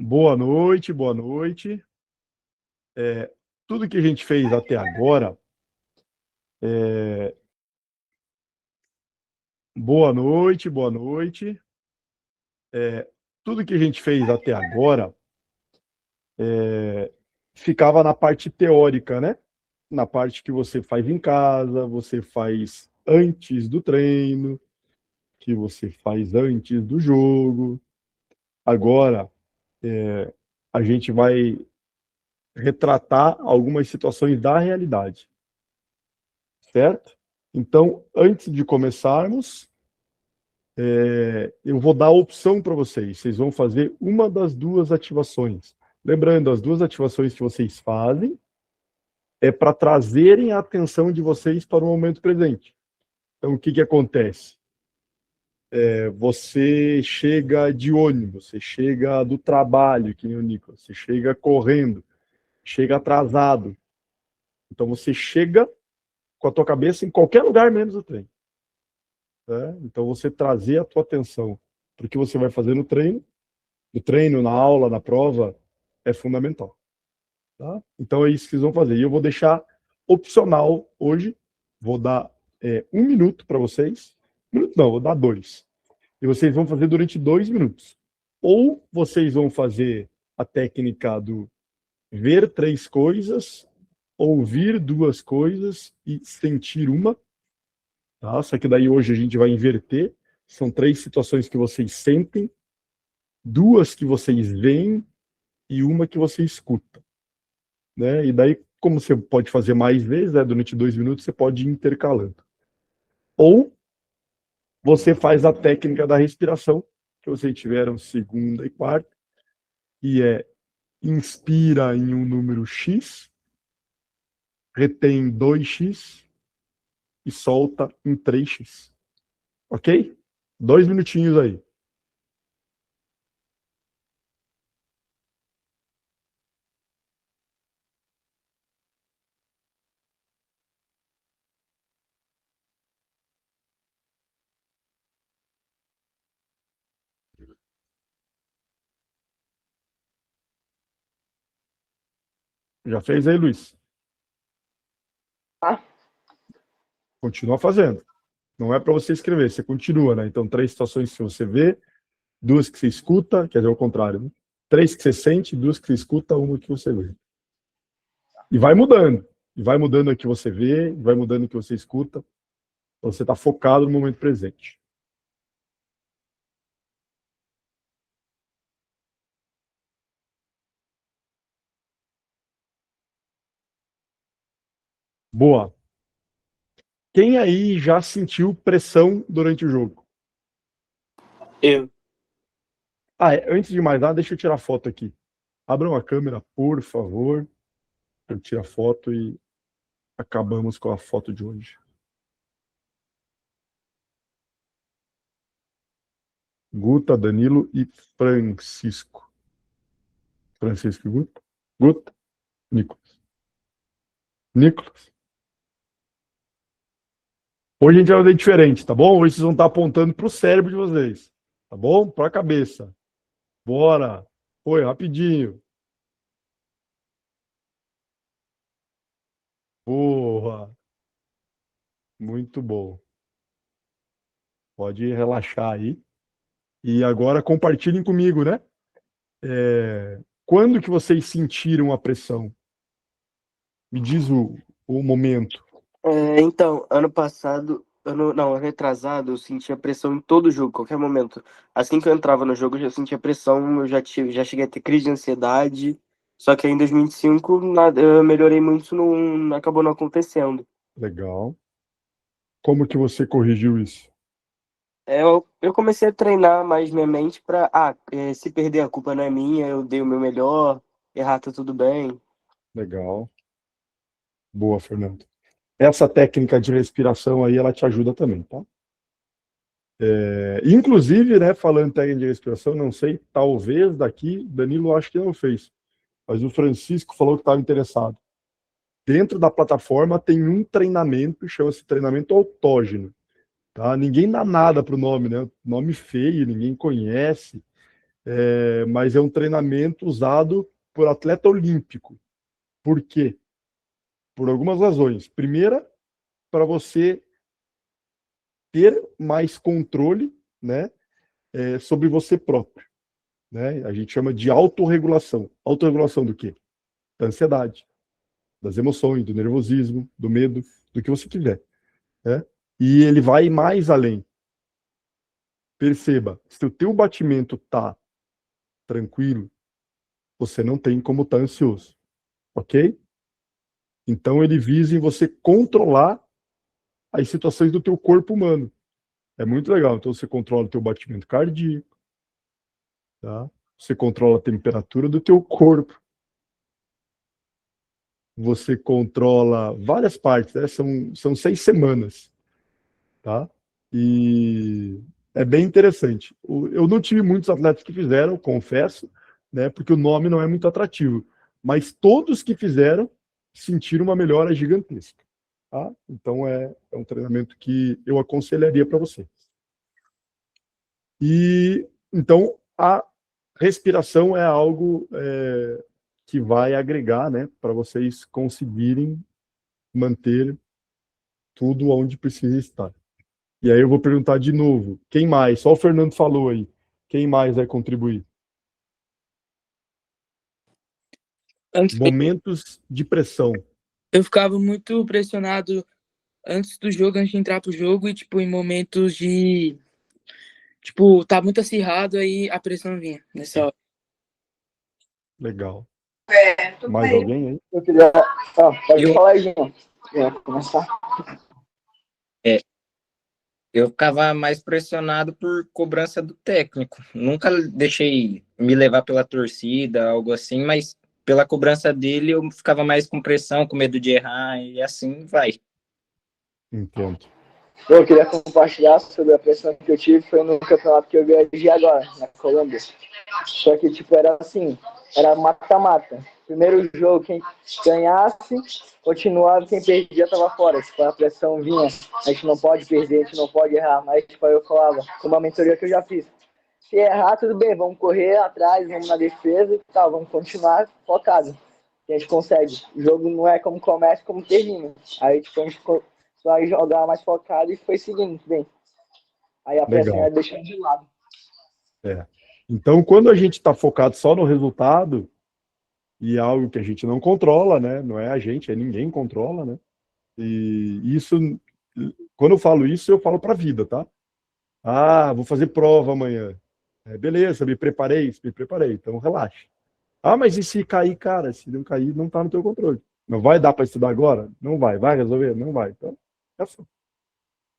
Boa noite, boa noite. Tudo que a gente fez até agora, boa noite, boa noite. Tudo que a gente fez até agora ficava na parte teórica, né? Na parte que você faz em casa, você faz antes do treino, que você faz antes do jogo. Agora, a gente vai retratar algumas situações da realidade, certo? Então, antes de começarmos, eu vou dar a opção para vocês. Vocês vão fazer uma das duas ativações. Lembrando, as duas ativações que vocês fazem é para trazerem a atenção de vocês para o momento presente. Então, o que, que acontece? Você chega de ônibus, você chega do trabalho, que nem o Nicolas, você chega correndo, chega atrasado. Então, você chega com a tua cabeça em qualquer lugar menos o trem. Né? Então, você trazer a tua atenção para o que você vai fazer no treino, na aula, na prova, é fundamental. Tá? Então, é isso que vocês vão fazer. E eu vou deixar opcional hoje, vou dar 1 minuto para vocês. 1 minuto não, vou dar 2. E vocês vão fazer durante 2 minutos. Ou vocês vão fazer a técnica do ver 3 coisas, ouvir 2 coisas e sentir uma. Tá? Só que daí hoje a gente vai inverter. São 3 situações que vocês sentem, 2 que vocês veem e uma que você escuta. Né? E daí, como você pode fazer mais vezes, né? Durante 2 minutos, você pode ir intercalando. Ou você faz a técnica da respiração, que vocês tiveram segunda e quarta, e inspira em um número X, retém 2x e solta em 3x. Ok? 2 minutinhos aí. Já fez aí, Luiz? Ah. Continua fazendo. Não é para você escrever, você continua, né? Então, 3 situações que você vê, 2 que você escuta, quer dizer, ao contrário, né? 3 que você sente, 2 que você escuta, 1 que você vê. E vai mudando. E vai mudando o que você vê, vai mudando o que você escuta. Então, você está focado no momento presente. Boa. Quem aí já sentiu pressão durante o jogo? Eu. Antes de mais nada, deixa eu tirar foto aqui. Abram a câmera, por favor. Eu tiro a foto e acabamos com a foto de hoje. Guta, Danilo e Francisco. Francisco e Guta? Guta? Nicolas. Nicolas. Hoje a gente vai fazer diferente, tá bom? Hoje vocês vão estar apontando para o cérebro de vocês. Tá bom? Para a cabeça. Bora. Foi, rapidinho. Porra. Muito bom. Pode relaxar aí. E agora compartilhem comigo, né? Quando que vocês sentiram a pressão? Me diz o momento. Então, ano passado, ano retrasado, eu sentia pressão em todo jogo, qualquer momento. Assim que eu entrava no jogo, eu já sentia pressão, já cheguei a ter crise de ansiedade. Só que aí em 2025, nada, eu melhorei muito, isso não acabou não acontecendo. Legal. Como que você corrigiu isso? Eu comecei a treinar mais minha mente pra, se perder a culpa não é minha, eu dei o meu melhor, errar tá tudo bem. Legal. Boa, Fernando. Essa técnica de respiração aí, ela te ajuda também, tá? Inclusive, né, falando em técnica de respiração, não sei, talvez daqui, Danilo acho que não fez, mas o Francisco falou que estava interessado. Dentro da plataforma tem um treinamento, chama-se treinamento autógeno. Tá? Ninguém dá nada para o nome, né? Nome feio, ninguém conhece. mas é um treinamento usado por atleta olímpico. Por quê? Por algumas razões. Primeira, para você ter mais controle, né, sobre você próprio. Né? A gente chama de autorregulação. Autorregulação do quê? Da ansiedade, das emoções, do nervosismo, do medo, do que você quiser. Né? E ele vai mais além. Perceba, se o teu batimento está tranquilo, você não tem como estar ansioso. Ok? Então ele visa em você controlar as situações do teu corpo humano. É muito legal. Então você controla o teu batimento cardíaco, tá? Você controla a temperatura do teu corpo. Você controla várias partes, né? São 6 semanas, tá? E é bem interessante. Eu não tive muitos atletas que fizeram, confesso, né? Porque o nome não é muito atrativo. Mas todos que fizeram sentiram uma melhora gigantesca. Tá? Então é um treinamento que eu aconselharia para você. E então a respiração é algo que vai agregar, né, para vocês conseguirem manter tudo onde precisa estar. E aí eu vou perguntar de novo, quem mais? Só o Fernando falou aí. Quem mais vai contribuir? Antes, Momentos de pressão. eu ficava muito pressionado antes do jogo, antes de entrar pro jogo, e, tipo, em momentos de... Tipo, tá muito acirrado, aí a pressão vinha nessa hora. Legal. Mais alguém aí? Eu queria... pode falar aí, João. Começar. Eu ficava mais pressionado por cobrança do técnico. Nunca deixei me levar pela torcida, algo assim, mas pela cobrança dele eu ficava mais com pressão, com medo de errar, e assim vai. Entendo. Eu queria compartilhar sobre a pressão que eu tive, foi no campeonato que eu viajei agora, na Colômbia. Só que, tipo, era assim, era mata-mata. Primeiro jogo, quem ganhasse, continuava, quem perdia tava fora. Tipo, a pressão vinha, a gente não pode perder, a gente não pode errar. Mas, tipo, aí eu falava, com uma mentoria que eu já fiz, se errar, tudo bem, vamos correr atrás, vamos na defesa e tal, vamos continuar focado. A gente consegue. O jogo não é como começa, como termina. Aí, tipo, a gente vai jogar mais focado e foi seguindo, bem. Aí a pressão ia deixando de lado. Então, quando a gente está focado só no resultado, e é algo que a gente não controla, né? Não é a gente, é ninguém controla, né? E isso, quando eu falo isso, eu falo para a vida, tá? Ah, vou fazer prova amanhã. Beleza, me preparei, então relaxa. Ah, mas e se cair, cara? Se não cair, não está no teu controle. Não vai dar para estudar agora? Não vai. Vai resolver? Não vai. Então, é assim.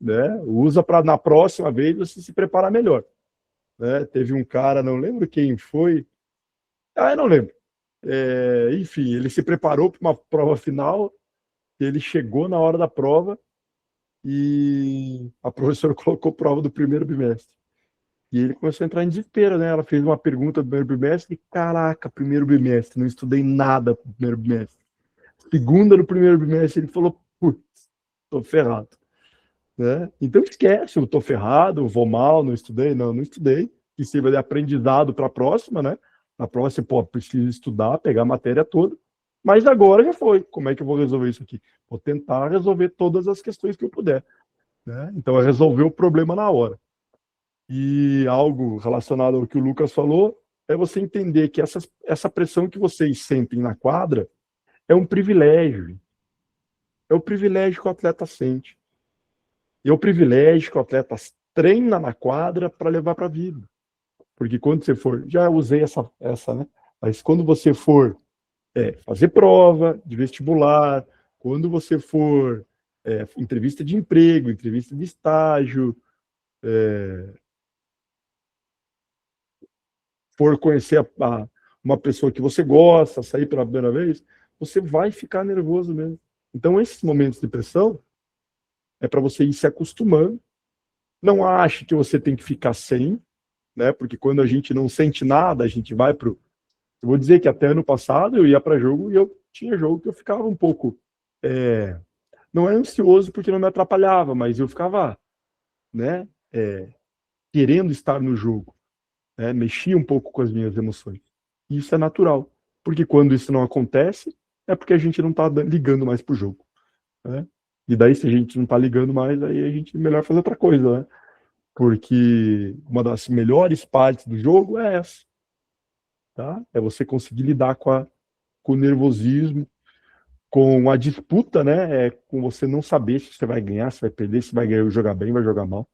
Né? Usa para na próxima vez você se preparar melhor. Né? Teve um cara, não lembro quem foi. Eu não lembro. Enfim, ele se preparou para uma prova final, ele chegou na hora da prova e a professora colocou prova do primeiro bimestre. E ele começou a entrar em desespero, né? Ela fez uma pergunta do primeiro bimestre e, caraca, primeiro bimestre, não estudei nada pro primeiro bimestre. Segunda no primeiro bimestre, ele falou, putz, tô ferrado. Né? Então esquece, eu tô ferrado, vou mal, não estudei. Não estudei. Que sirva de aprendizado para a próxima, né? Na próxima, pô, preciso estudar, pegar a matéria toda. Mas agora já foi. Como é que eu vou resolver isso aqui? Vou tentar resolver todas as questões que eu puder. Né? Então é resolver o problema na hora. E algo relacionado ao que o Lucas falou é você entender que essa pressão que vocês sentem na quadra é um privilégio. É o privilégio que o atleta sente. E é o privilégio que o atleta treina na quadra para levar para a vida. Porque quando você for... Já usei essa, né? Mas quando você for fazer prova de vestibular, quando você for entrevista de emprego, entrevista de estágio, for conhecer uma pessoa que você gosta, sair pela primeira vez, você vai ficar nervoso mesmo. Então, esses momentos de pressão é para você ir se acostumando. Não ache que você tem que ficar sem, né? Porque quando a gente não sente nada, a gente vai pro... Eu vou dizer que até ano passado eu ia para jogo e eu tinha jogo que eu ficava um pouco... não é ansioso porque não me atrapalhava, mas eu ficava, né? Querendo estar no jogo. né? Mexia um pouco com as minhas emoções. E isso é natural, porque quando isso não acontece, é porque a gente não está ligando mais pro jogo, né? E daí, se a gente não está ligando mais, aí a gente melhor fazer outra coisa, né? Porque uma das melhores partes do jogo é essa, tá? É você conseguir lidar com o nervosismo, com a disputa, né? É com você não saber se você vai ganhar, se vai perder, se vai ganhar, jogar bem, vai jogar mal.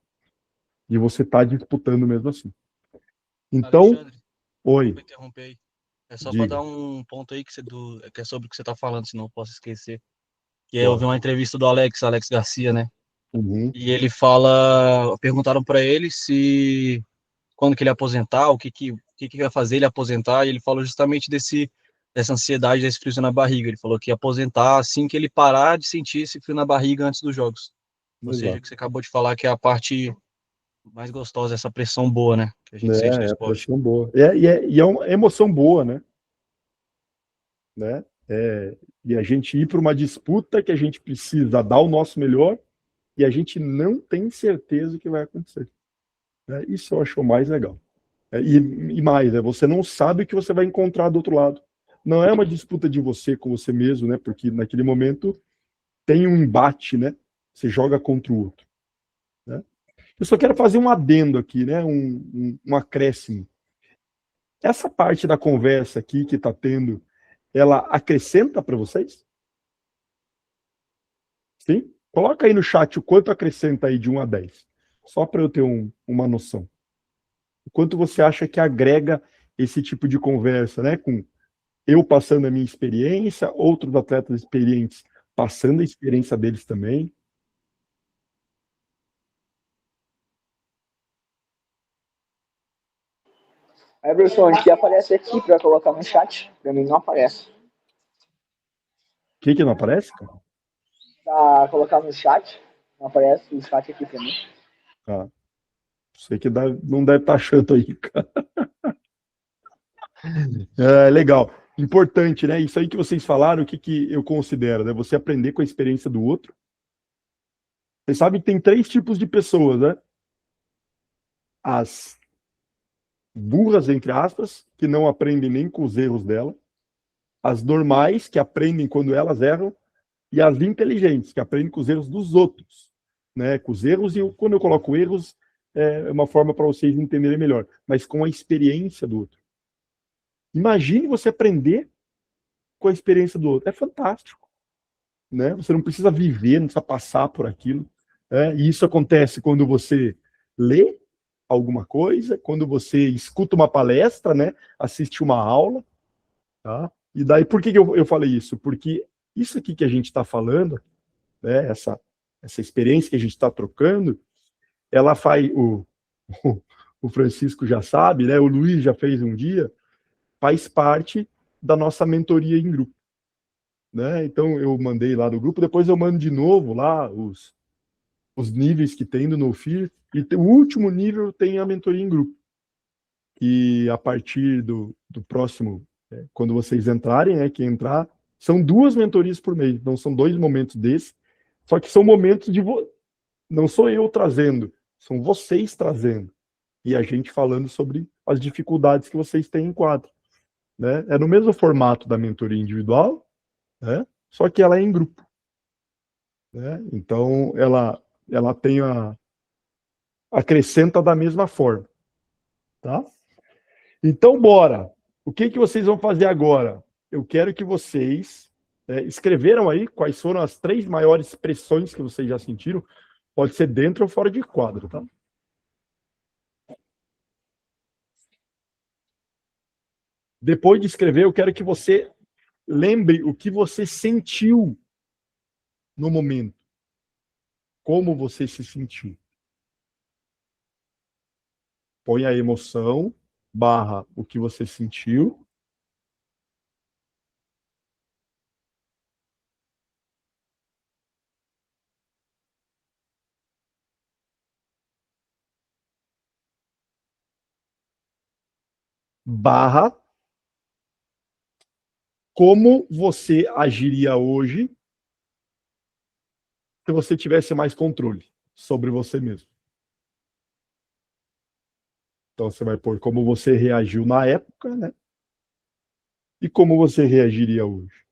E você tá disputando mesmo assim. Então, Alexandre, oi, desculpa interromper aí. É só para diga. dar um ponto aí que é sobre o que você está falando, senão eu posso esquecer. Que é, eu vi Pode. uma entrevista do Alex Garcia, né? Uhum. E ele fala, perguntaram para ele se quando que ele aposentar, o que vai fazer ele aposentar, e ele falou justamente dessa ansiedade, desse frio na barriga. Ele falou que ia aposentar assim que ele parar de sentir esse frio na barriga antes dos jogos. Ou seja, Exato. que você acabou de falar que é a parte mais gostosa, essa pressão boa, né? Que a gente sente no É a esporte. pressão boa. E é uma emoção boa, né? E a gente ir para uma disputa que a gente precisa dar o nosso melhor e a gente não tem certeza que vai acontecer, né? Isso eu acho o mais legal. E mais, você não sabe o que você vai encontrar do outro lado. Não é uma disputa de você com você mesmo, né? Porque naquele momento tem um embate, né? Você joga contra o outro, né? Eu só quero fazer um adendo aqui, né? Um acréscimo. Essa parte da conversa aqui que está tendo, ela acrescenta para vocês? Sim? Coloca aí no chat o quanto acrescenta aí de 1 a 10. Só para eu ter uma noção. O quanto você acha que agrega esse tipo de conversa, né? Com eu passando a minha experiência, outros atletas experientes passando a experiência deles também. Everson, que aparece aqui para colocar no chat. Para mim não aparece. O que não aparece, cara? Para colocar no chat. Não aparece o chat aqui para mim. Ah, sei que não deve estar achando aí, cara. Legal. Importante, né? Isso aí que vocês falaram, o que eu considero, né? Você aprender com a experiência do outro. Vocês sabem que tem 3 tipos de pessoas, né? As burras, entre aspas, que não aprendem nem com os erros dela. As normais, que aprendem quando elas erram. E as inteligentes, que aprendem com os erros dos outros, né? Com os erros, e quando eu coloco erros, é uma forma para vocês entenderem melhor, mas com a experiência do outro. Imagine você aprender com a experiência do outro. É fantástico, né? Você não precisa viver, não precisa passar por aquilo. E isso acontece quando você lê alguma coisa, quando você escuta uma palestra, né? Assiste uma aula, tá? E daí, por que eu falei isso? Porque isso aqui que a gente está falando, né, essa experiência que a gente está trocando, ela faz, o Francisco já sabe, né, o Luiz já fez um dia, faz parte da nossa mentoria em grupo, né? Então eu mandei lá no grupo, depois eu mando de novo lá os níveis que tem do NoFear, e o último nível tem a mentoria em grupo. E a partir do próximo, quando vocês entrarem, né, que entrar, são 2 mentorias por mês, então são 2 momentos desses, só que são momentos de não sou eu trazendo, são vocês trazendo. E a gente falando sobre as dificuldades que vocês têm em quadro, né? É no mesmo formato da mentoria individual, né? Só que ela é em grupo, né? Então ela tem acrescenta da mesma forma, tá? Então bora. O que vocês vão fazer agora? Eu quero que vocês escreveram aí quais foram as 3 maiores pressões que vocês já sentiram. Pode ser dentro ou fora de quadro, tá? Depois de escrever, eu quero que você lembre o que você sentiu no momento. Como você se sentiu. Põe a emoção, barra o que você sentiu. Barra como você agiria hoje se você tivesse mais controle sobre você mesmo. Então você vai pôr como você reagiu na época, né? E como você reagiria hoje.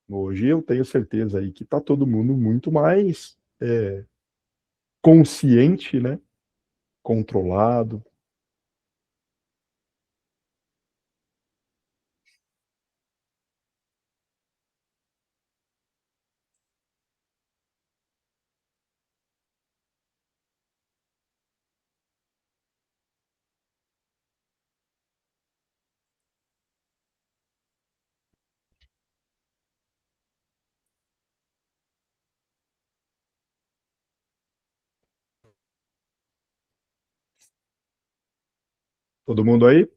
Hoje eu tenho certeza aí que está todo mundo muito mais consciente, né? Controlado. Todo mundo aí?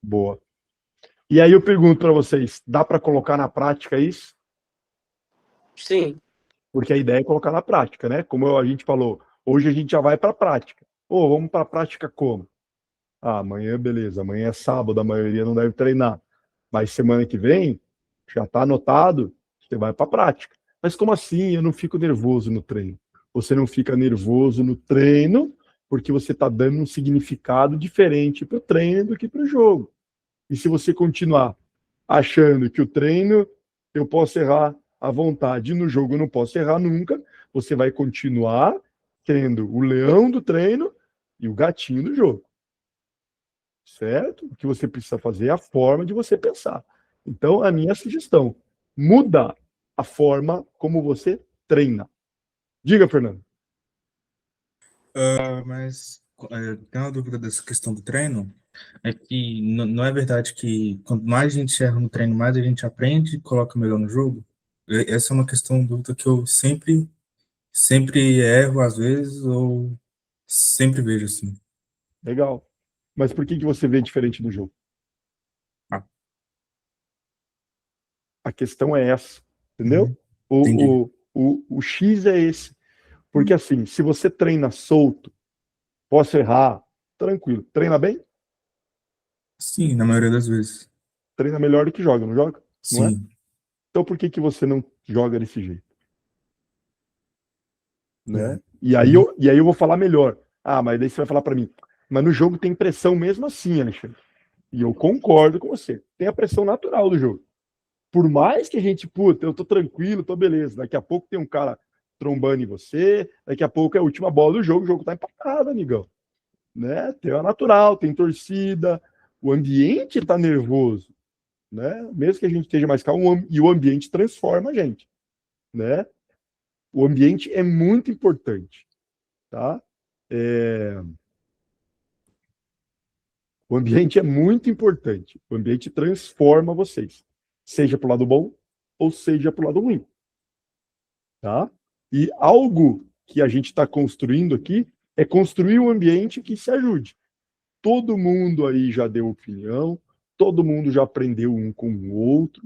Boa. E aí eu pergunto para vocês, dá para colocar na prática isso? Sim. Porque a ideia é colocar na prática, né? Como a gente falou, hoje a gente já vai para a prática. Pô, vamos para a prática como? Ah, amanhã, beleza. Amanhã é sábado, a maioria não deve treinar. Mas semana que vem, já está anotado, você vai para a prática. Mas como assim? Eu não fico nervoso no treino. Você não fica nervoso no treino porque você está dando um significado diferente para o treino do que para o jogo. E se você continuar achando que o treino eu posso errar à vontade, e no jogo eu não posso errar nunca, você vai continuar tendo o leão do treino e o gatinho do jogo. Certo? O que você precisa fazer é a forma de você pensar. Então, a minha sugestão, muda a forma como você treina. Diga, Fernando. Mas tem uma dúvida dessa questão do treino, é que não é verdade que quanto mais a gente erra no treino, mais a gente aprende e coloca melhor no jogo? Essa é uma questão, dúvida que eu sempre erro às vezes, ou sempre vejo assim. Legal. Mas por que você vê diferente no jogo? Ah. A questão é essa, entendeu? Entendi. O X é esse. Porque assim, se você treina solto, posso errar, tranquilo. Treina bem? Sim, na maioria das vezes. Treina melhor do que joga, não joga? Não é? Sim. Então por que você não joga desse jeito? Né? É. E aí eu vou falar melhor. Ah, mas daí você vai falar para mim, mas no jogo tem pressão mesmo assim, Alexandre. E eu concordo com você. Tem a pressão natural do jogo. Por mais que a gente, puta, eu tô tranquilo, tô beleza. Daqui a pouco tem um cara trombando em você, daqui a pouco é a última bola do jogo, o jogo tá empatado, amigão. Né? Tem a natural, tem torcida, o ambiente tá nervoso, né? Mesmo que a gente esteja mais calmo, e o ambiente transforma a gente, né? O ambiente é muito importante, tá? O ambiente é muito importante. O ambiente transforma vocês, seja para o lado bom ou seja para o lado ruim, tá? E algo que a gente está construindo aqui é construir um ambiente que se ajude. Todo mundo aí já deu opinião, todo mundo já aprendeu um com o outro.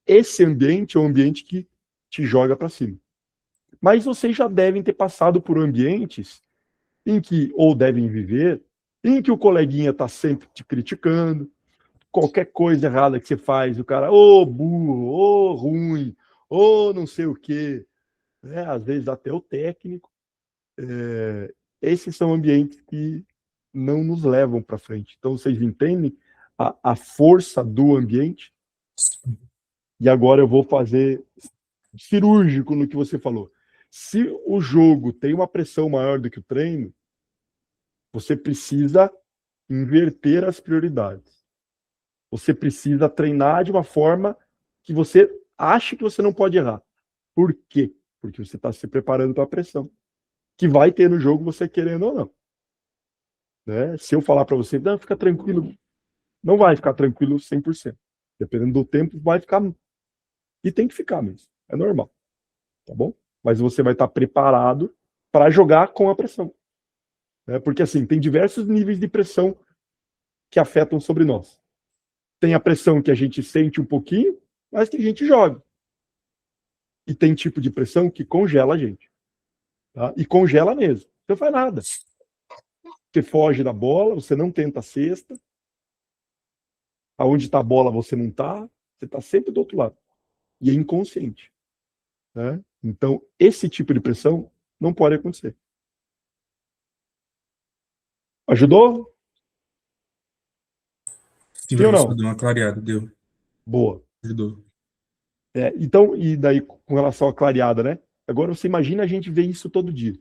Esse ambiente é um ambiente que te joga para cima. Mas vocês já devem ter passado por ambientes em que, ou devem viver, em que o coleguinha está sempre te criticando, qualquer coisa errada que você faz, o cara, ô burro, ô ruim, ô não sei o quê. Né? Às vezes até o técnico. Esses são ambientes que não nos levam para frente. Então, vocês entendem a força do ambiente? E agora eu vou fazer cirúrgico no que você falou. Se o jogo tem uma pressão maior do que o treino, você precisa inverter as prioridades. Você precisa treinar de uma forma que você ache que você não pode errar. Por quê? Porque você está se preparando para a pressão. Que vai ter no jogo, você querendo ou não. Né? Se eu falar para você, não, fica tranquilo, não vai ficar tranquilo 100%. Dependendo do tempo, vai ficar. E tem que ficar mesmo. É normal. Tá bom? Mas você vai estar preparado para jogar com a pressão. Né? Porque, assim, tem diversos níveis de pressão que afetam sobre nós. Tem a pressão que a gente sente um pouquinho, mas que a gente joga. E tem tipo de pressão que congela a gente. Tá? E congela mesmo. Você não faz nada. Você foge da bola, você não tenta a cesta. Aonde está a bola, você não está. Você está sempre do outro lado. E é inconsciente. Né? Então, esse tipo de pressão não pode acontecer. Ajudou? Sim, Sim ou professor, não? deu uma clareada, deu. Boa. Ajudou. Então, e daí com relação à clareada, né? Agora você imagina a gente ver isso todo dia.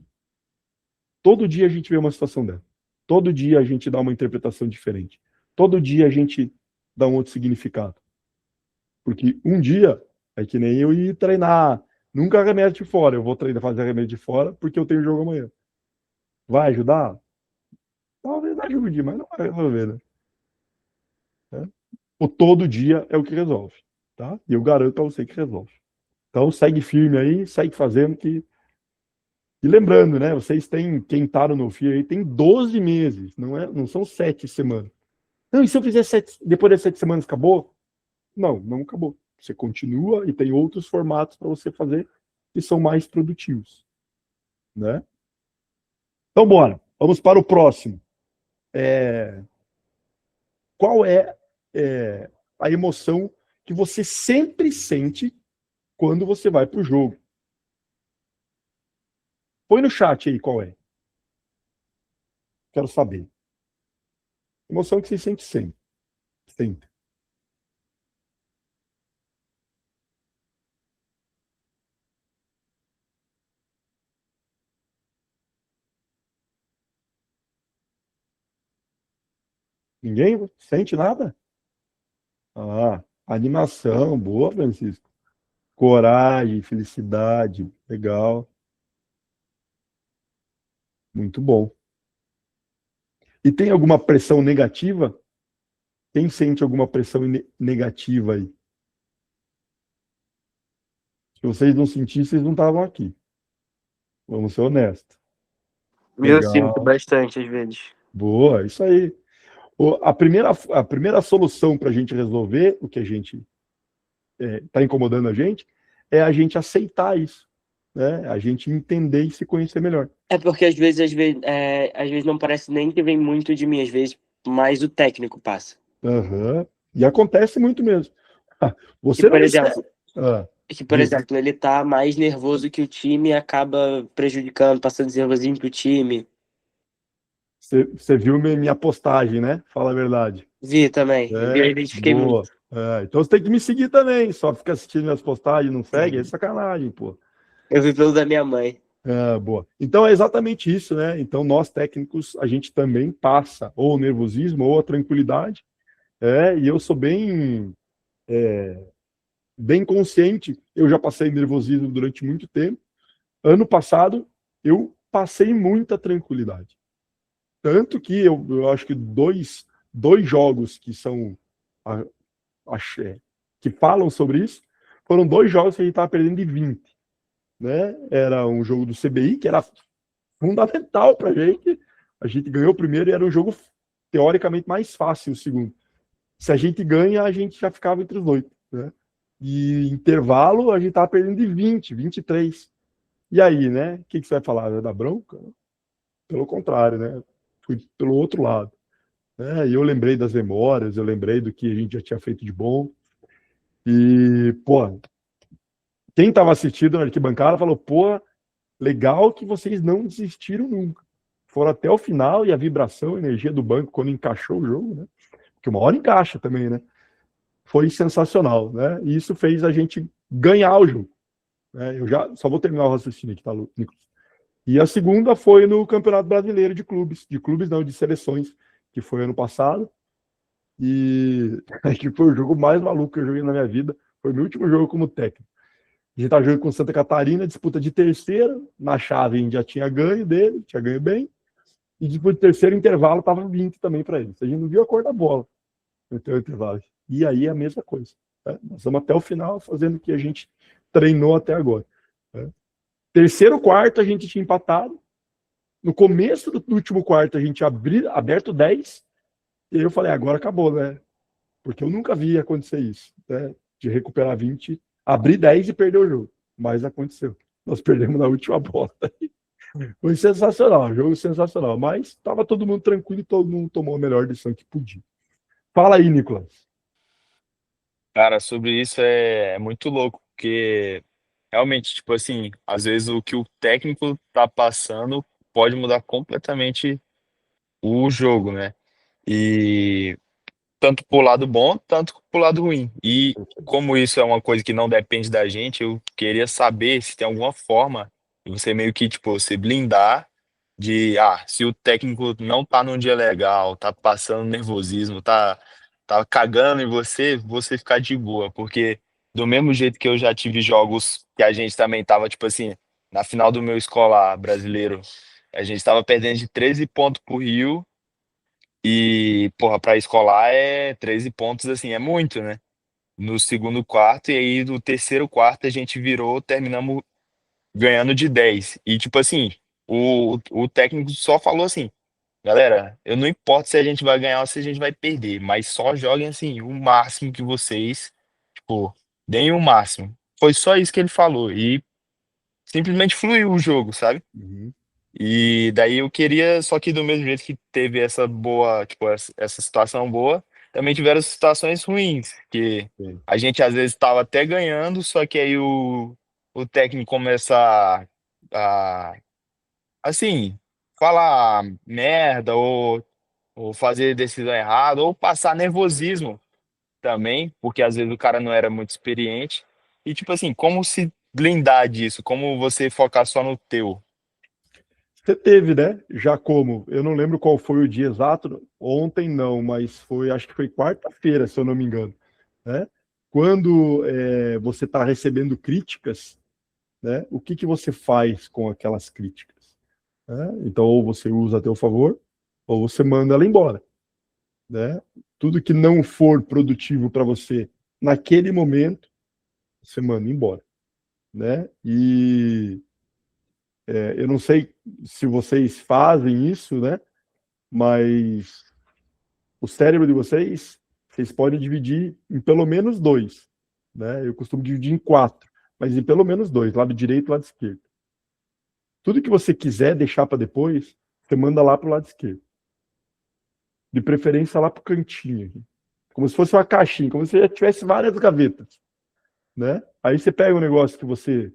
Todo dia a gente vê uma situação dessa. Todo dia a gente dá uma interpretação diferente. Todo dia a gente dá um outro significado. Porque um dia é que nem eu ir treinar. Nunca arremesso de fora. Eu vou treinar, fazer arremesso de fora porque eu tenho jogo amanhã. Vai ajudar? Talvez ajude, mas não vai resolver, né? O todo dia é o que resolve, tá? E eu garanto para você que resolve. Então segue firme aí, segue fazendo que. E lembrando, né? Vocês têm, quem tá no NoFi aí, tem 12 meses, não são 7 semanas. Não, e se eu fizer 7, depois das 7 semanas acabou? Não, não acabou. Você continua e tem outros formatos para você fazer que são mais produtivos, né? Então, bora. Vamos para o próximo. Qual é a emoção que você sempre sente quando você vai para o jogo? Põe no chat aí qual é. Quero saber. Emoção que você sente sempre. Sempre. Ninguém sente nada? Ah, animação, boa, Francisco. Coragem, felicidade, legal. Muito bom. E tem alguma pressão negativa? Quem sente alguma pressão negativa aí? Se vocês não sentissem, vocês não estavam aqui. Vamos ser honestos. Eu sinto Legal. bastante às vezes. Boa, isso aí. A primeira solução para a gente resolver o que a gente está incomodando a gente é a gente aceitar isso, né? A gente entender e se conhecer melhor. É porque às vezes não parece nem que vem muito de mim, às vezes mais o técnico passa. Aham. E acontece muito mesmo. Que, Você não por me serve. exemplo, Ah, que, por diga. exemplo, ele tá mais nervoso que o time e acaba prejudicando, passando nervosinho pro time. Você viu minha postagem, né? Fala a verdade. Vi também. Eu identifiquei muito. Boa. Então você tem que me seguir também. Só fica assistindo minhas postagens e não segue, é sacanagem, pô. Eu vi pelo da minha mãe. Boa. Então é exatamente isso, né? Então nós técnicos, a gente também passa ou o nervosismo ou a tranquilidade. E eu sou bem consciente. Eu já passei nervosismo durante muito tempo. Ano passado, eu passei muita tranquilidade. Tanto que eu acho que dois jogos que são que falam sobre isso, foram 2 jogos que a gente estava perdendo de 20. Né? Era um jogo do CBI, que era fundamental para a gente. A gente ganhou o primeiro e era um jogo teoricamente mais fácil o segundo. Se a gente ganha, a gente já ficava entre os 8. Né? E intervalo, a gente estava perdendo de 20, 23. E aí, né? O que você vai falar? Vai dar bronca? Pelo contrário, né? Fui pelo outro lado. E eu lembrei das memórias, eu lembrei do que a gente já tinha feito de bom. E, pô, quem estava assistindo na arquibancada falou, pô, legal que vocês não desistiram nunca. Foram até o final e a vibração, a energia do banco quando encaixou o jogo, né? Porque uma hora encaixa também, né? Foi sensacional, né? E isso fez a gente ganhar o jogo. Né? Eu já só vou terminar o raciocínio aqui, tá, Nicolas? E a segunda foi no Campeonato Brasileiro de clubes não, de seleções, que foi ano passado. E que foi o jogo mais maluco que eu joguei na minha vida. Foi o meu último jogo como técnico. A gente tá jogando com Santa Catarina, disputa de terceira. Na chave a gente já tinha ganho dele, tinha ganho bem. E disputa de terceiro intervalo tava 20 também para ele. A gente não viu a cor da bola no teu intervalo. E aí a mesma coisa. Né? Nós vamos até o final fazendo o que a gente treinou até agora. Né? Terceiro quarto a gente tinha empatado. No começo do último quarto a gente tinha aberto 10. E aí eu falei, agora acabou, né? Porque eu nunca vi acontecer isso. Né? De recuperar 20, abrir 10 e perder o jogo. Mas aconteceu. Nós perdemos na última bola. Foi sensacional, jogo sensacional. Mas estava todo mundo tranquilo e todo mundo tomou a melhor decisão que podia. Fala aí, Nicolas. Cara, sobre isso é muito louco, porque realmente, tipo assim, às vezes o que o técnico tá passando pode mudar completamente o jogo, né? E tanto pro lado bom, tanto pro lado ruim. E como isso é uma coisa que não depende da gente, eu queria saber se tem alguma forma de você meio que, tipo, se blindar de, se o técnico não tá num dia legal, tá passando nervosismo, tá cagando em você, você ficar de boa, porque do mesmo jeito que eu já tive jogos que a gente também tava, tipo assim, na final do meu escolar brasileiro, a gente tava perdendo de 13 pontos pro Rio, e, porra, pra escolar 13 pontos, assim, é muito, né? No segundo quarto, e aí no terceiro quarto a gente virou, terminamos ganhando de 10. E, tipo assim, o técnico só falou assim: galera, eu não importo se a gente vai ganhar ou se a gente vai perder, mas só joguem, assim, o máximo que vocês, tipo, deem o máximo. Foi só isso que ele falou, e simplesmente fluiu o jogo, sabe? Uhum. E daí eu queria, só que do mesmo jeito que teve essa boa, tipo, essa situação boa, também tiveram situações ruins, que Sim. a gente às vezes estava até ganhando, só que aí o técnico começa a, assim, falar merda, ou fazer decisão errada, ou passar nervosismo também, porque às vezes o cara não era muito experiente. E tipo assim, como se blindar disso? Como você focar só no teu? Você teve, né? Já como, eu não lembro qual foi o dia exato, ontem não, mas foi, acho que foi quarta-feira, se eu não me engano, né? Quando você está recebendo críticas, né? O que que você faz com aquelas críticas? Né? Então, ou você usa a teu favor, ou você manda ela embora, né? Tudo que não for produtivo para você naquele momento, você manda embora, né? E eu não sei se vocês fazem isso, né? Mas o cérebro de vocês podem dividir em pelo menos dois, né? Eu costumo dividir em quatro, mas em pelo menos dois, lado direito e lado esquerdo. Tudo que você quiser deixar para depois, você manda lá para o lado esquerdo. De preferência lá para o cantinho, aqui. Como se fosse uma caixinha, como se já tivesse várias gavetas, né? Aí você pega um negócio que você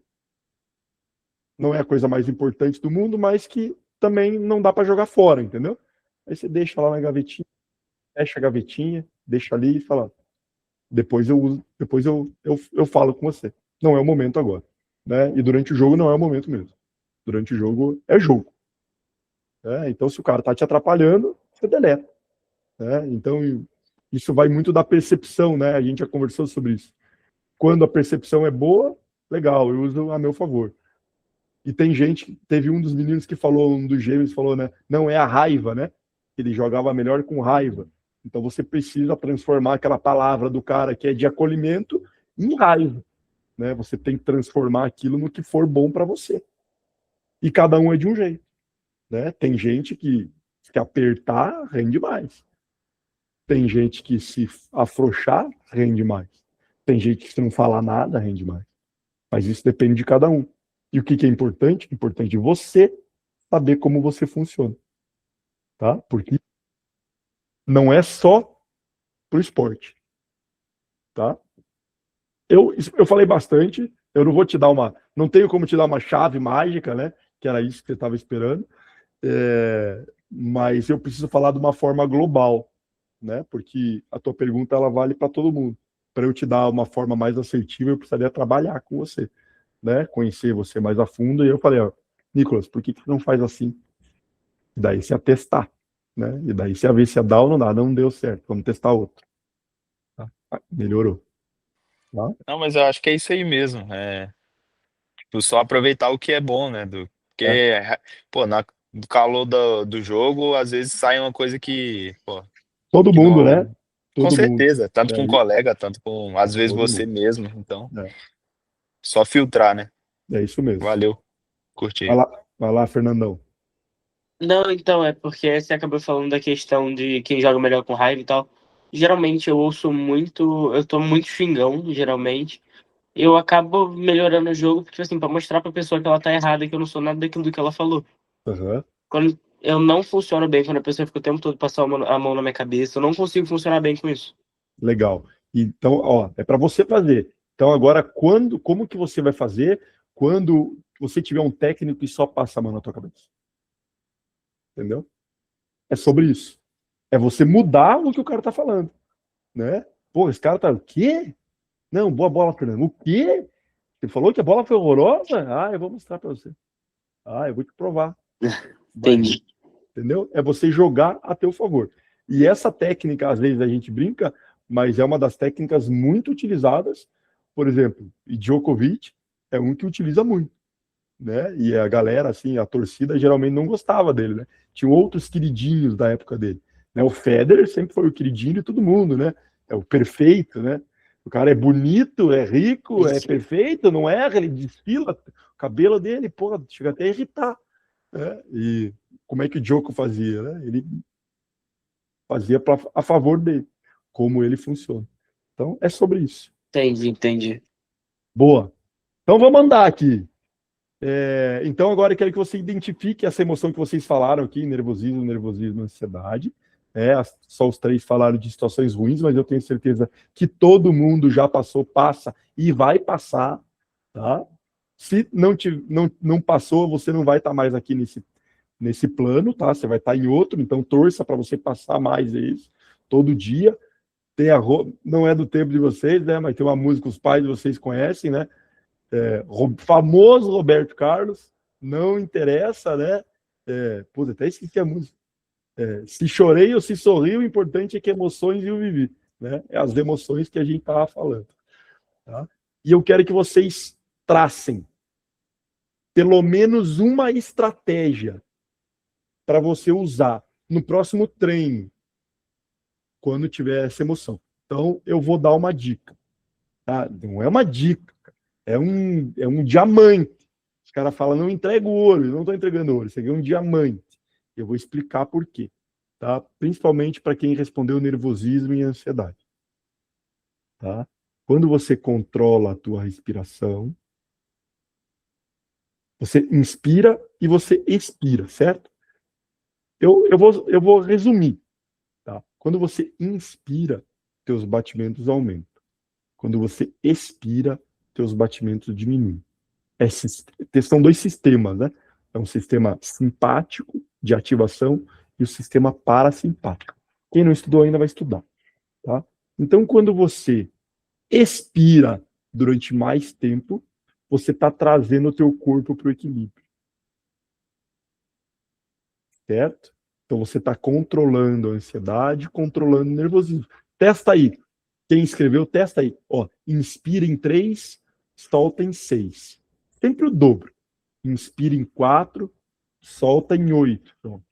não é a coisa mais importante do mundo, mas que também não dá para jogar fora, entendeu? Aí você deixa lá na gavetinha, fecha a gavetinha, deixa ali e fala, depois eu uso, depois eu falo com você. Não é o momento agora, né? E durante o jogo não é o momento mesmo. Durante o jogo é jogo. Né? Então, se o cara tá te atrapalhando, você deleta. Né? Então, isso vai muito da percepção, né? A gente já conversou sobre isso. Quando a percepção é boa, legal, eu uso a meu favor. E tem gente, teve um dos meninos que falou, um dos gêmeos falou, né? Não é a raiva, né? Ele jogava melhor com raiva. Então você precisa transformar aquela palavra do cara que é de acolhimento em raiva, né? Você tem que transformar aquilo no que for bom para você. E cada um é de um jeito, né? Tem gente que se apertar rende mais. Tem gente que se afrouxar rende mais. Tem gente que se não falar nada rende mais. Mas isso depende de cada um. E o que que é importante? Importante você saber como você funciona, tá? Porque não é só pro esporte, tá? Eu falei bastante, eu não vou te dar não tenho como te dar uma chave mágica, né? Que era isso que você estava esperando, mas eu preciso falar de uma forma global, né? Porque a tua pergunta ela vale para todo mundo. Para eu te dar uma forma mais assertiva, eu precisaria trabalhar com você, né? Conhecer você mais a fundo. E eu falei, ó, Nicolas, por que que não faz assim? E daí se atestar, né? E daí se a ver se dá ou não dá, não deu certo, vamos testar outro. Tá? Melhorou. Tá? Não, mas eu acho que é isso aí mesmo. Tipo, só aproveitar o que é bom, né? É. Porque, pô, no calor do jogo, às vezes sai uma coisa pô, Todo que mundo, né? não. Com Todo mundo. certeza, tanto É, com um colega, tanto com, às vezes, todo você mundo. mesmo. Então, É, só filtrar, né? é isso mesmo. Valeu, curti. Vai lá, Fernandão. Não, então, é porque você acabou falando da questão de quem joga melhor com raiva e tal. Geralmente eu ouço muito, eu tô muito xingão, geralmente. Eu acabo melhorando o jogo, porque assim, pra mostrar pra pessoa que ela tá errada, que eu não sou nada daquilo que ela falou. Uhum. Quando eu não funciono bem, quando a pessoa fica o tempo todo passando a mão na minha cabeça, eu não consigo funcionar bem com isso. Legal. Então, ó, é para você fazer. Então, agora, como que você vai fazer quando você tiver um técnico e só passa a mão na tua cabeça? Entendeu? É sobre isso. É você mudar o que o cara tá falando, né? Pô, esse cara tá... O quê? Não, boa bola, Fernando. O quê? Você falou que a bola foi horrorosa? Ah, eu vou mostrar pra você. Ah, eu vou te provar. Vai ver. Entendi. Entendeu? É você jogar a teu favor. E essa técnica, às vezes a gente brinca, mas é uma das técnicas muito utilizadas. Por exemplo, e Djokovic é um que utiliza muito, né? E a galera, assim, a torcida geralmente não gostava dele, né? Tinha outros queridinhos da época dele, né? O Federer sempre foi o queridinho de todo mundo, né? É o perfeito, né? O cara é bonito, é rico, é perfeito, não erra, ele desfila o cabelo dele, pô, chega até a irritar, né? E como é que o Djoko fazia, né? Ele fazia a favor dele, como ele funciona. Então, é sobre isso. Entendi. Boa. Então, vamos andar aqui. Então, agora eu quero que você identifique essa emoção que vocês falaram aqui, nervosismo, ansiedade. Só os três falaram de situações ruins, mas eu tenho certeza que todo mundo já passou, passa e vai passar, tá? Se não passou, você não vai estar mais aqui nesse plano, tá? Você vai estar em outro, então torça para você passar mais isso todo dia. Não é do tempo de vocês, né? Mas tem uma música que os pais de vocês conhecem, né? Famoso Roberto Carlos, não interessa, né? Pô, até esqueci a música. Se chorei ou se sorri, o importante é que emoções eu vivi, né? É as emoções que a gente estava falando, tá? E eu quero que vocês tracem pelo menos uma estratégia para você usar no próximo treino, quando tiver essa emoção. Então, eu vou dar uma dica, tá? Não é uma dica, é um diamante. Os caras falam, não entrega o ouro, eu não estou entregando ouro, isso aqui é um diamante. Eu vou explicar por quê, tá? Principalmente para quem respondeu nervosismo e ansiedade, tá? Quando você controla a tua respiração, você inspira e você expira, certo? Eu vou resumir, tá? Quando você inspira, teus batimentos aumentam. Quando você expira, teus batimentos diminuem. São dois sistemas, né? É um sistema simpático, de ativação, e o sistema parasimpático. Quem não estudou ainda vai estudar, tá? Então, quando você expira durante mais tempo, você está trazendo o teu corpo para o equilíbrio, certo? Então, você está controlando a ansiedade, controlando o nervosismo. Testa aí. Quem escreveu, testa aí. Ó, inspira em 3, solta em 6. Sempre o dobro. Inspira em 4, solta em 8. Pronto.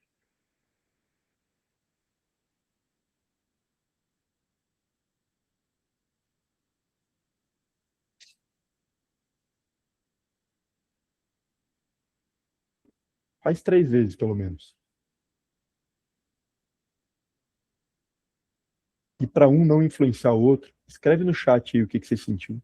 Faz 3 vezes, pelo menos. E para um não influenciar o outro, escreve no chat aí o que você sentiu.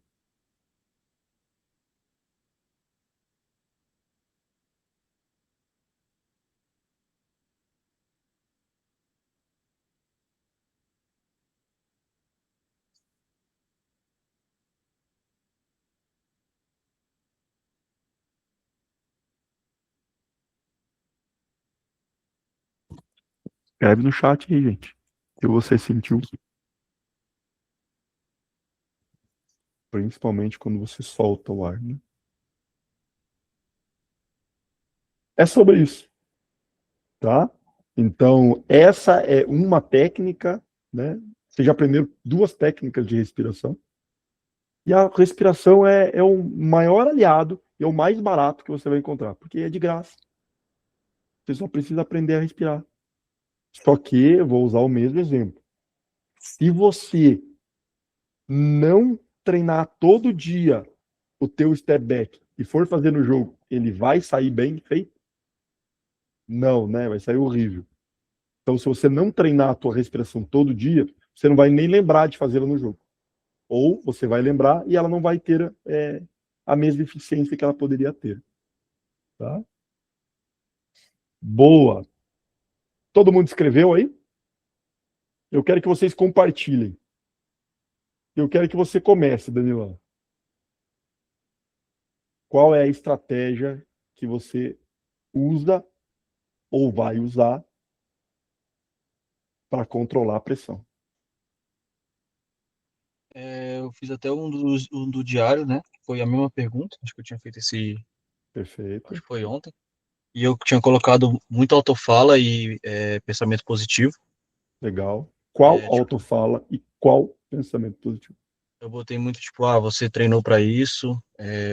Escreve no chat aí, gente. O que você sentiu. Principalmente quando você solta o ar, né? É sobre isso, tá? Então, essa é uma técnica, né? Você já aprendeu 2 técnicas de respiração. E a respiração é o maior aliado e é o mais barato que você vai encontrar, porque é de graça. Você só precisa aprender a respirar. Só que, eu vou usar o mesmo exemplo. Se você não treinar todo dia o teu step back e for fazer no jogo, ele vai sair bem feito? Não, né? Vai sair horrível. Então, se você não treinar a tua respiração todo dia, você não vai nem lembrar de fazê-la no jogo. Ou você vai lembrar e ela não vai ter a mesma eficiência que ela poderia ter. Tá? Boa. Todo mundo escreveu aí? Eu quero que vocês compartilhem. Eu quero que você comece, Danilão. Qual é a estratégia que você usa ou vai usar para controlar a pressão. Eu fiz até um do diário, né? Foi a mesma pergunta, acho que eu tinha feito Perfeito. acho que foi ontem. E eu tinha colocado muito autofala e pensamento positivo. Legal. Qual Tipo, autofala e qual pensamento positivo? eu botei muito, tipo, você treinou para isso,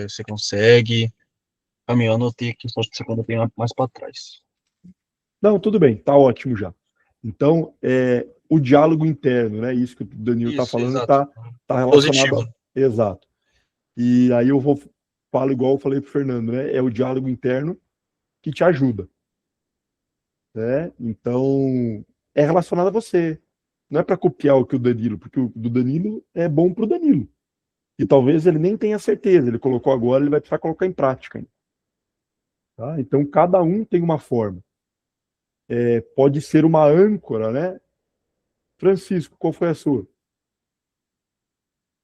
você consegue. Eu anotei aqui, só que quando eu tenho mais para trás. Não, tudo bem, tá ótimo já. Então, o diálogo interno, né? Isso que o Danilo está Isso, falando, exato. tá relacionado Positivo. Exato. E aí falo igual eu falei pro Fernando, né? É o diálogo interno que te ajuda, né? Então, é relacionado a você. Não é para copiar o que o Danilo, porque o do Danilo é bom pro Danilo. E talvez ele nem tenha certeza, ele colocou agora, ele vai precisar colocar em prática. Tá? Então, cada um tem uma forma. Pode ser uma âncora, né? Francisco, qual foi a sua?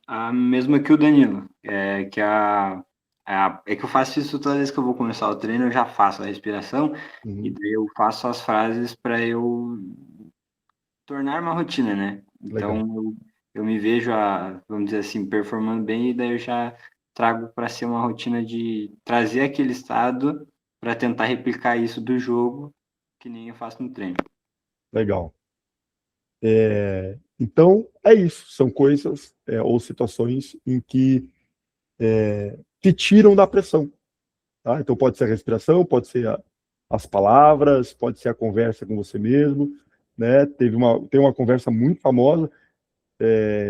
A mesma que o Danilo. É que eu faço isso toda vez que eu vou começar o treino, eu já faço a respiração e daí eu faço as frases para eu tornar uma rotina, né? Então Legal. eu me vejo, vamos dizer assim, performando bem e daí eu já trago para ser uma rotina de trazer aquele estado para tentar replicar isso do jogo, que nem eu faço no treino. Legal. Então, é isso. São coisas ou situações em que te tiram da pressão. Tá? Então, pode ser a respiração, pode ser as palavras, pode ser a conversa com você mesmo. Né? Tem uma conversa muito famosa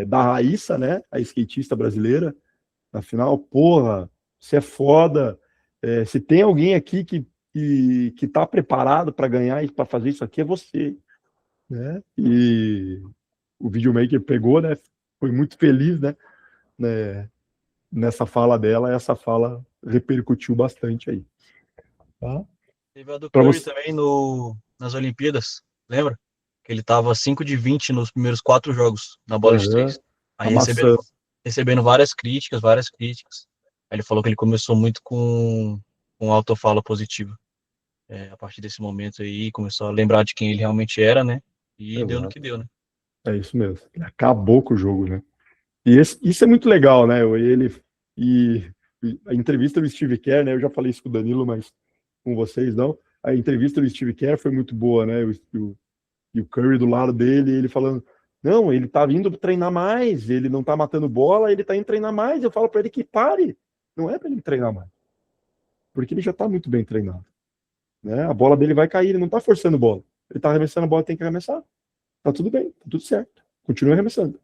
da Raíssa, né? A skatista brasileira. Na final, porra, você é foda. Se tem alguém aqui que tá preparado para ganhar e para fazer isso aqui, é você. Né? E o videomaker pegou, né? Foi muito feliz, né? Nessa fala dela, essa fala repercutiu bastante aí. Tá? Teve a do Para Curry você. também nas Olimpíadas, lembra? Que ele tava 5 de 20 nos primeiros 4 jogos na bola de 3. Aí Amassando. recebendo várias críticas, várias críticas. Aí ele falou que ele começou muito com autofala positiva. A partir desse momento aí, começou a lembrar de quem ele realmente era, né? E deu no que Exato. deu, né? É isso mesmo. Ele acabou com o jogo, né? E isso é muito legal, né? E a entrevista do Steve Kerr, né? Eu já falei isso com o Danilo, mas com vocês não. A entrevista do Steve Kerr foi muito boa, né? E o Curry do lado dele, ele falando, não, ele tá vindo treinar mais, ele não tá matando bola, ele tá indo treinar mais. Eu falo para ele que pare. Não é para ele treinar mais. Porque ele já tá muito bem treinado. Né? A bola dele vai cair, ele não tá forçando bola. Ele tá arremessando a bola, tem que arremessar. Tá tudo bem, tá tudo certo. Continua arremessando.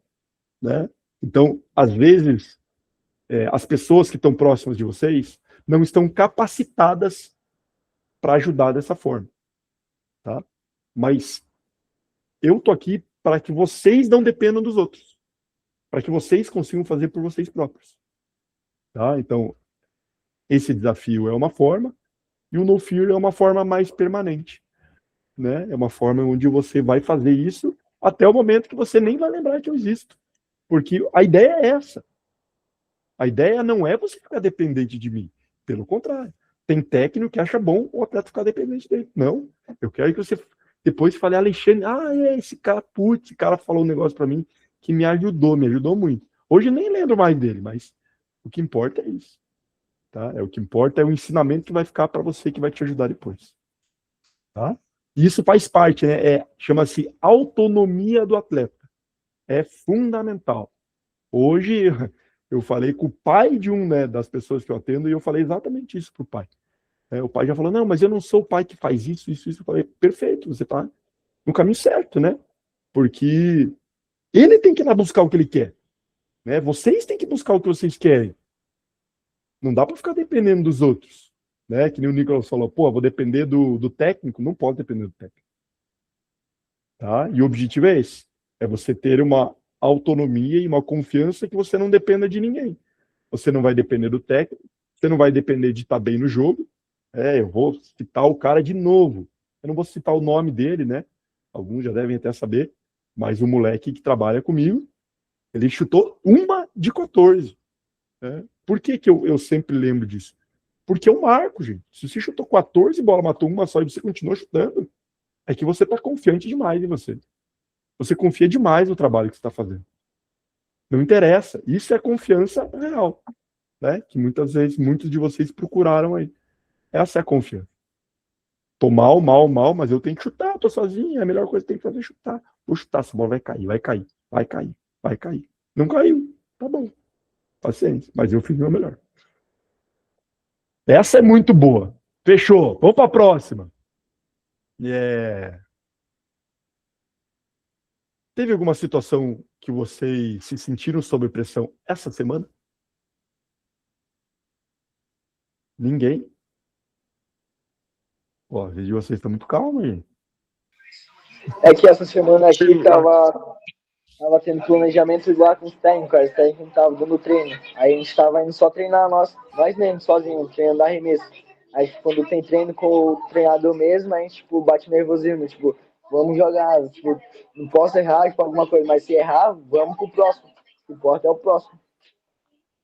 Né? Então, às vezes, as pessoas que estão próximas de vocês não estão capacitadas para ajudar dessa forma. Tá? Mas eu tô aqui para que vocês não dependam dos outros. Para que vocês consigam fazer por vocês próprios. Tá? Então, esse desafio é uma forma, e o No Fear é uma forma mais permanente. Né? É uma forma onde você vai fazer isso até o momento que você nem vai lembrar que eu existo. Porque a ideia é essa. A ideia não é você ficar dependente de mim. Pelo contrário. Tem técnico que acha bom o atleta ficar dependente dele. Não. Eu quero que você depois fale, Alexandre, esse cara falou um negócio para mim que me ajudou muito. Hoje nem lembro mais dele, mas o que importa é isso. Tá? O que importa é o ensinamento que vai ficar para você, que vai te ajudar depois. Tá? E isso faz parte, né? Chama-se autonomia do atleta. É fundamental. Hoje, eu falei com o pai de das pessoas que eu atendo e eu falei exatamente isso para o pai. O pai já falou, não, mas eu não sou o pai que faz isso. Eu falei, perfeito, você está no caminho certo, né? Porque ele tem que ir lá buscar o que ele quer. Né? Vocês têm que buscar o que vocês querem. Não dá para ficar dependendo dos outros. Né? Que nem o Nicolas falou, vou depender do técnico. Não pode depender do técnico. Tá? E o objetivo é esse. É você ter uma autonomia e uma confiança que você não dependa de ninguém. Você não vai depender do técnico, você não vai depender de estar bem no jogo. Eu vou citar o cara de novo. Eu não vou citar o nome dele, né? Alguns já devem até saber, mas o moleque que trabalha comigo, ele chutou 1 de 14. Né? Por que eu sempre lembro disso? Porque é um marco, gente. Se você chutou 14 bola, matou uma só e você continua chutando, é que você está confiante demais em você. você confia demais no trabalho que você está fazendo. Não interessa. Isso é confiança real, né? Que muitas vezes muitos de vocês procuraram aí. Essa é a confiança. Tô mal, mas eu tenho que chutar, tô sozinho, a melhor coisa que tem que fazer é chutar. Vou chutar, essa bola vai cair, vai cair, vai cair, vai cair. Não caiu, tá bom. Paciência, mas eu fiz o meu melhor. Essa é muito boa. Fechou. Vamos para a próxima. Teve alguma situação que vocês se sentiram sob pressão essa semana? Ninguém? Pô, a vida de vocês está muito calma, gente. É que essa semana aqui tava tendo planejamento lá com os técnicos, os técnicos não estavam dando treino. Aí a gente tava indo só treinar nós mesmos, sozinhos, treinando arremesso. Aí quando tem treino com o treinador mesmo, a gente tipo, bate nervosismo, tipo, vamos jogar, tipo, não posso errar tipo, alguma coisa, mas se errar, vamos pro próximo. O que importa é o próximo.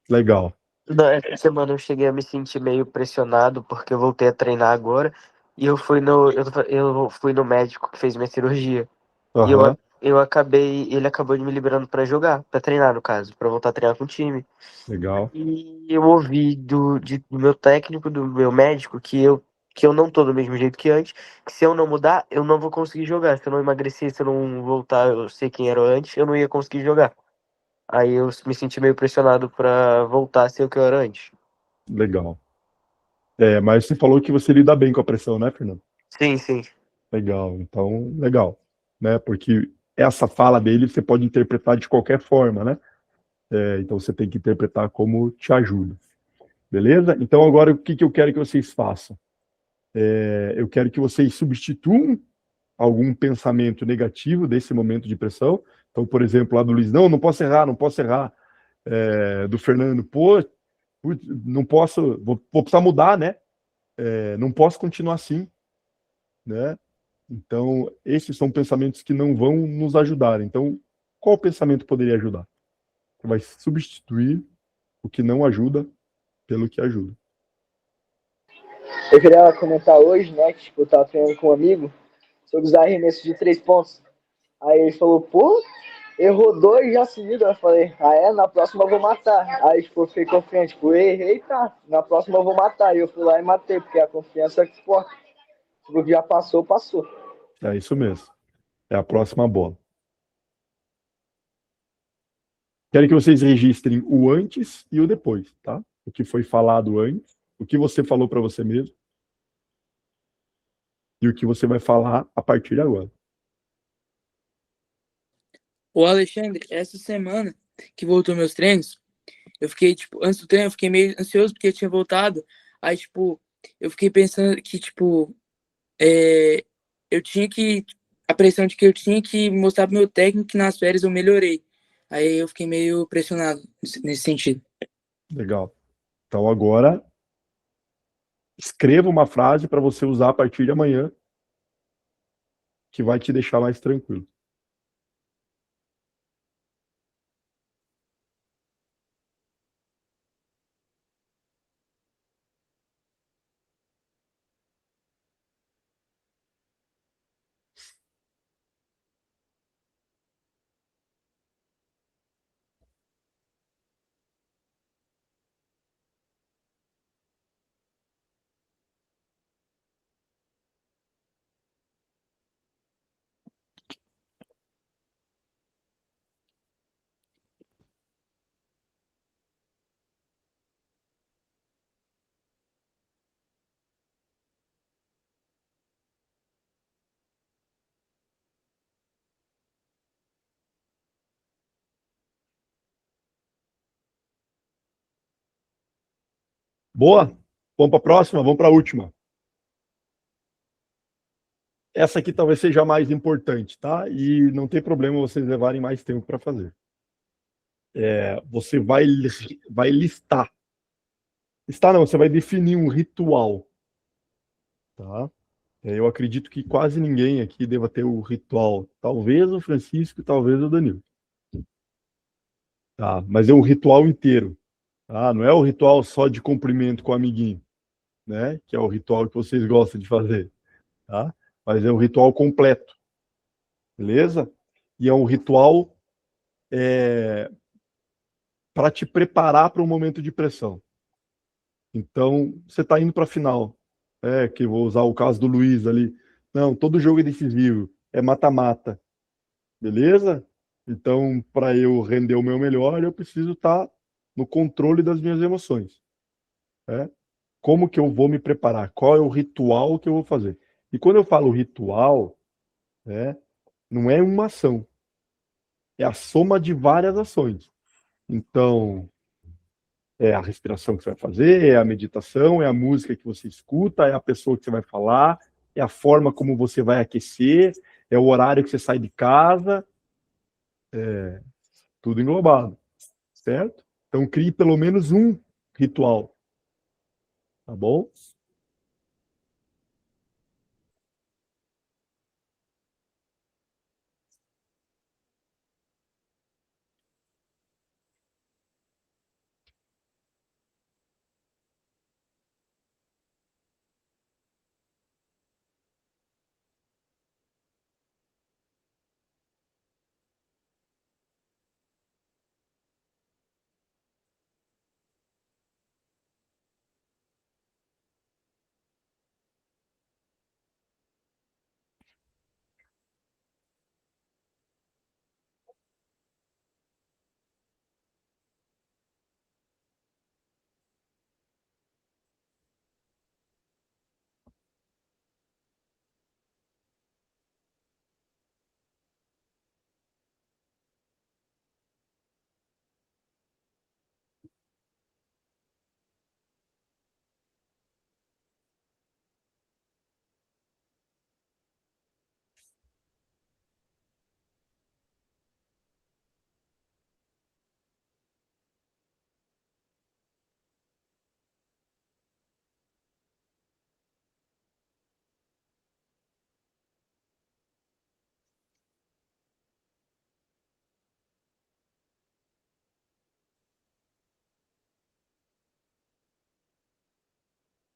Legal. Essa semana eu cheguei a me sentir meio pressionado, porque eu voltei a treinar agora, e eu fui no médico que fez minha cirurgia. E Aham, ele acabou de me liberando pra jogar, pra treinar, no caso, pra voltar a treinar com o time. legal. E eu ouvi do meu técnico, do meu médico, que eu não tô do mesmo jeito que antes, que se eu não mudar, eu não vou conseguir jogar. Se eu não emagrecer, se eu não voltar, eu sei quem era antes, eu não ia conseguir jogar. Aí eu me senti meio pressionado pra voltar a ser o que eu era antes. Legal. Mas você falou que você lida bem com a pressão, né, Fernando? Sim, sim. Legal. Então, legal. Né? Porque essa fala dele você pode interpretar de qualquer forma, né? Então você tem que interpretar como te ajuda. Beleza? Então agora o que eu quero que vocês façam? Eu quero que vocês substituam algum pensamento negativo desse momento de pressão. Então, por exemplo, lá do Luiz, não posso errar, não posso errar. Do Fernando, não posso, vou precisar mudar, né? Não posso continuar assim, né? Então, esses são pensamentos que não vão nos ajudar. Então, qual pensamento poderia ajudar? Você vai substituir o que não ajuda pelo que ajuda. Eu queria comentar hoje, né, que tipo, eu tava treinando com um amigo sobre os arremessos de 3 pontos. Aí ele falou, pô, errou 2 já seguidos. Eu falei, na próxima eu vou matar. Aí, tipo, eu fiquei confiante, tipo, errei, tá, na próxima eu vou matar. E eu fui lá e matei, porque a confiança é forte. Tipo, já passou. É isso mesmo. É a próxima bola. Quero que vocês registrem o antes e o depois, tá? O que foi falado antes, o que você falou para você mesmo e o que você vai falar a partir de agora. Ô, Alexandre, essa semana que voltou meus treinos, eu fiquei, tipo, antes do treino, eu fiquei meio ansioso porque eu tinha voltado. Aí, tipo, eu fiquei pensando que, tipo, eu tinha que. A pressão de que eu tinha que mostrar pro meu técnico que nas férias eu melhorei. Aí eu fiquei meio pressionado nesse sentido. Legal. Então agora escreva uma frase para você usar a partir de amanhã que vai te deixar mais tranquilo. Boa? Vamos para a próxima? Vamos para a última. Essa aqui talvez seja a mais importante, tá? E não tem problema vocês levarem mais tempo para fazer. Você vai listar. Listar não, você vai definir um ritual. Tá? Eu acredito que quase ninguém aqui deva ter o ritual. Talvez o Francisco, talvez o Danilo. Tá? Mas é um ritual inteiro. Tá? Não é o ritual só de cumprimento com o amiguinho, né? Que é o ritual que vocês gostam de fazer. Tá? Mas é um ritual completo. Beleza? E é um ritual para te preparar para um momento de pressão. Então, você está indo para a final. Que eu vou usar o caso do Luiz ali. Não, todo jogo é decisivo. É mata-mata. Beleza? Então, para eu render o meu melhor, eu preciso estar no controle das minhas emoções. Como que eu vou me preparar? Qual é o ritual que eu vou fazer? E quando eu falo ritual, não é uma ação. É a soma de várias ações. Então, é a respiração que você vai fazer, é a meditação, é a música que você escuta, é a pessoa que você vai falar, é a forma como você vai aquecer, é o horário que você sai de casa, tudo englobado, certo? Então, crie pelo menos um ritual, tá bom?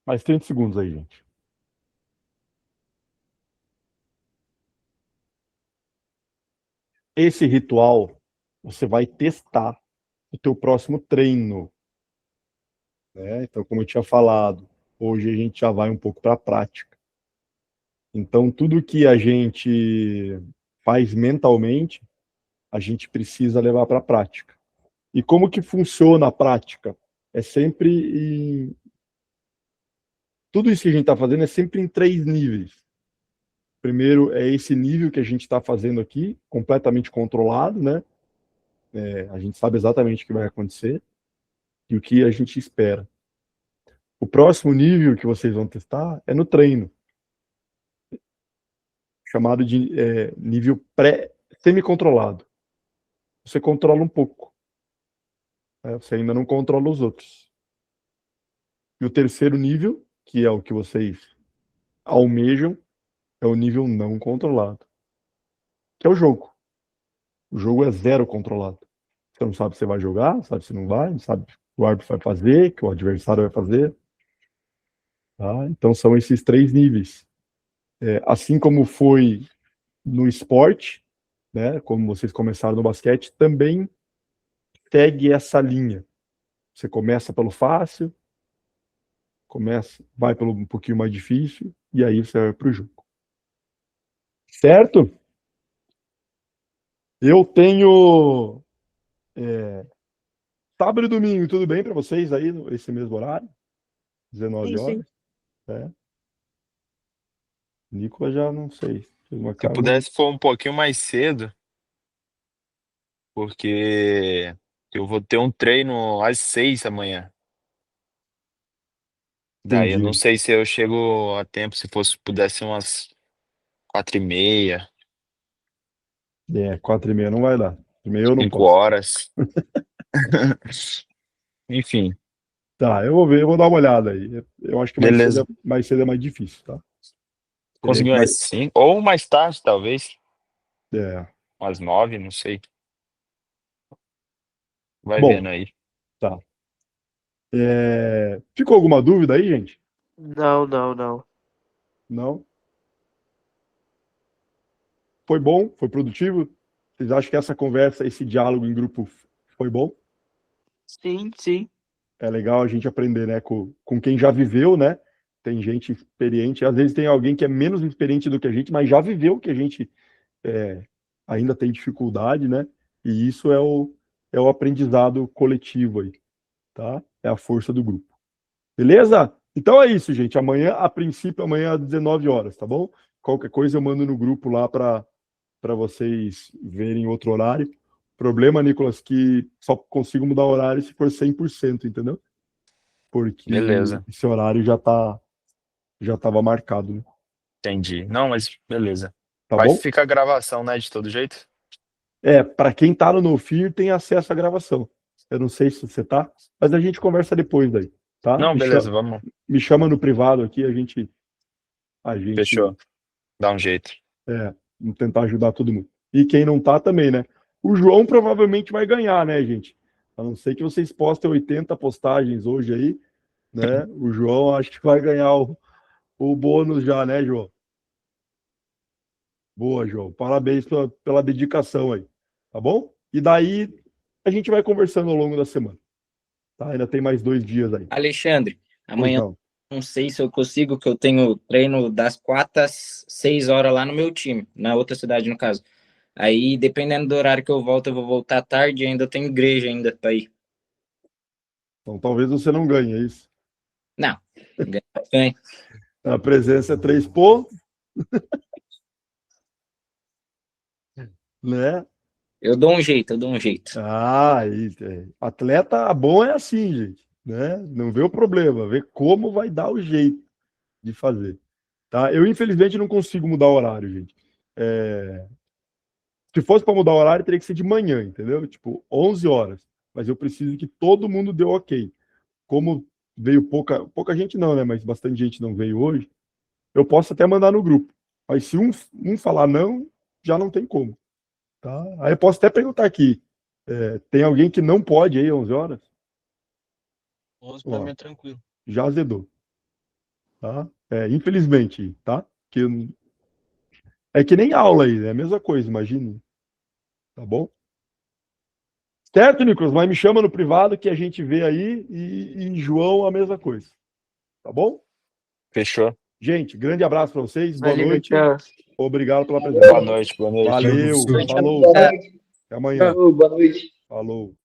Mais 30 segundos aí, gente. Esse ritual, você vai testar o teu próximo treino. Então, como eu tinha falado, hoje a gente já vai um pouco para a prática. Então, tudo que a gente faz mentalmente, a gente precisa levar para a prática. E como que funciona a prática? É sempre tudo isso que a gente está fazendo é sempre em 3 níveis. Primeiro é esse nível que a gente está fazendo aqui, completamente controlado, né? A gente sabe exatamente o que vai acontecer e o que a gente espera. O próximo nível que vocês vão testar é no treino, chamado de nível semi-controlado. Você controla um pouco, você ainda não controla os outros. E o terceiro nível, que é o que vocês almejam, é o nível não controlado, que é o jogo. O jogo é zero controlado. Você não sabe se vai jogar, não sabe se não vai, não sabe o que o árbitro vai fazer, o que o adversário vai fazer. Tá? Então são esses 3 níveis. Assim como foi no esporte, né, como vocês começaram no basquete, também segue essa linha. Você começa pelo fácil, vai pelo um pouquinho mais difícil, e aí você vai para o jogo. Certo? Eu tenho sábado e domingo, tudo bem para vocês aí, esse mesmo horário? 19 horas? Nicolas já não sei. Se pudesse for um pouquinho mais cedo, porque eu vou ter um treino às 6 da manhã. Daí eu não Entendi. sei se eu chego a tempo, se pudesse ser umas 4h30, 4h30 não vai dar. 4h30 eu não 5 posso. horas. Enfim, Tá, eu vou ver, eu vou dar uma olhada aí. Eu acho que beleza. mais cedo é mais difícil, tá? Teria que Conseguiu às 5, ou mais tarde, talvez. Às 9, não sei. Vai Bom, vendo aí. tá. Ficou alguma dúvida aí, gente? Não, não, não. Não? Foi bom? Foi produtivo? Vocês acham que essa conversa, esse diálogo em grupo foi bom? Sim, sim. É legal a gente aprender, né, com quem já viveu, né? Tem gente experiente, às vezes tem alguém que é menos experiente do que a gente, mas já viveu o que a gente ainda tem dificuldade, né? E isso é o aprendizado coletivo aí, tá? É a força do grupo. Beleza? Então é isso, gente. Amanhã, a princípio, amanhã às 19 horas, tá bom? Qualquer coisa eu mando no grupo lá para vocês verem outro horário. Problema, Nicolas, que só consigo mudar o horário se for 100%, entendeu? Porque Beleza, esse horário já estava marcado, né? entendi. Não, mas beleza. Tá Vai bom? ficar a gravação, né, de todo jeito? Para quem tá no NoFear tem acesso à gravação. Eu não sei se você tá, mas a gente conversa depois daí, tá? Não, beleza, vamos. Me chama no privado aqui, a gente Fechou. Dá um jeito. vamos tentar ajudar todo mundo. E quem não tá também, né? O João provavelmente vai ganhar, né, gente? A não ser que vocês postem 80 postagens hoje aí, né? O João acho que vai ganhar o bônus já, né, João? Boa, João. Parabéns pela dedicação aí, tá bom? E daí a gente vai conversando ao longo da semana, tá? Ainda tem mais 2 dias aí. Alexandre, amanhã Pois não sei se eu consigo, que eu tenho treino das 4 às 6 horas lá no meu time, na outra cidade, no caso. Aí, dependendo do horário que eu volto, eu vou voltar tarde e ainda tenho igreja ainda pra ir. Então talvez você não ganhe, é isso? Não, ganha. A presença é 3 pontos, né? Eu dou um jeito, eu dou um jeito. Atleta bom é assim, gente, né? Não vê o problema, vê como vai dar o jeito de fazer, tá? Eu, infelizmente, não consigo mudar o horário, gente. Se fosse para mudar o horário, teria que ser de manhã, entendeu? Tipo, 11 horas. Mas eu preciso que todo mundo dê ok. Como veio pouca gente não, né? Mas bastante gente não veio hoje, eu posso até mandar no grupo. Mas se um falar não, já não tem como. Tá? Aí eu posso até perguntar aqui. Tem alguém que não pode aí 11 horas? 11 para mim é tranquilo. Já azedou. Tá? Infelizmente, tá? É que nem aula aí, é a mesma coisa, imagine. Tá bom? Certo, Nicolas? Mas me chama no privado que a gente vê aí e João a mesma coisa. Tá bom? Fechou. Gente, grande abraço para vocês. Boa Valeu, noite. tchau. Obrigado pela presença. Boa noite, boa noite. Valeu. Tchau, professor. Falou. Boa noite. Até amanhã. Boa noite. Falou.